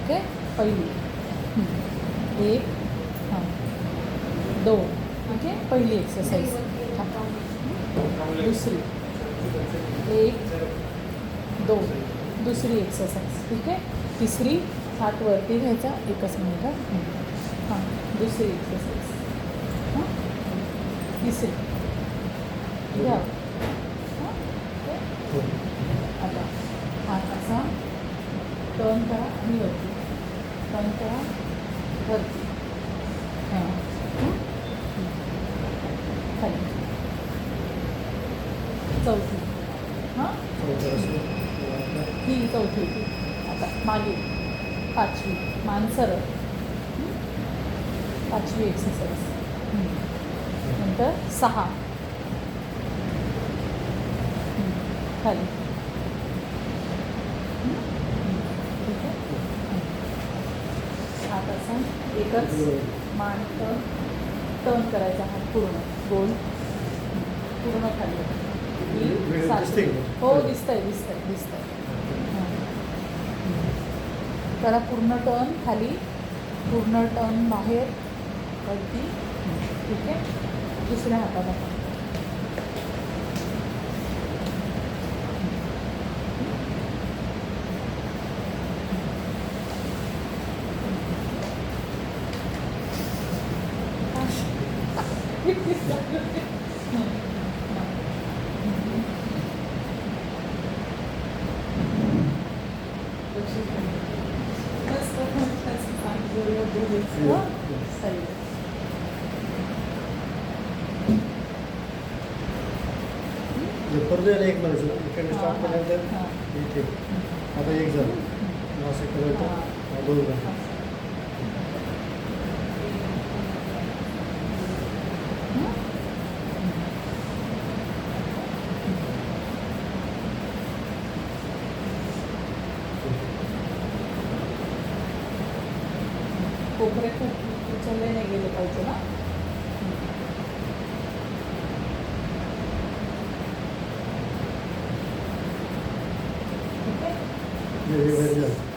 okay पहिली 1 हां 2 ठीक आहे पहिली एक्सरसाइज दुसरी 1 2 दुसरी एक्सरसाइज ठीक आहे तिसरी हात वरती घ्यायचा एकच मिनिट हां दुसरी एक्सरसाइज हां तिसरी घ्या हां आता हात असा टर्न करा आणि वरती टर्न करा वरती हां खाली चौथी हां ही चौथी आता मागे पाचवी मान सरळ पाचवी एक्सरसाइज नंतर 6 खाली ठीक आहे हात असा एकच मान टर्न करायचा हात पूर्ण गोल पूर्ण खाली हो दिसतंय त्याला पूर्ण टर्न खाली पूर्ण टर्न बाहेर वरती ठीक आहे दुसऱ्या हाताला पण परत एक म्हणायचं इकडे स्टार्ट केल्यानंतर इथे आता एक झालं असं करायचं 2 झालं कोपरे खूप उचलले नाही गेले पाहिजे ना हे झालं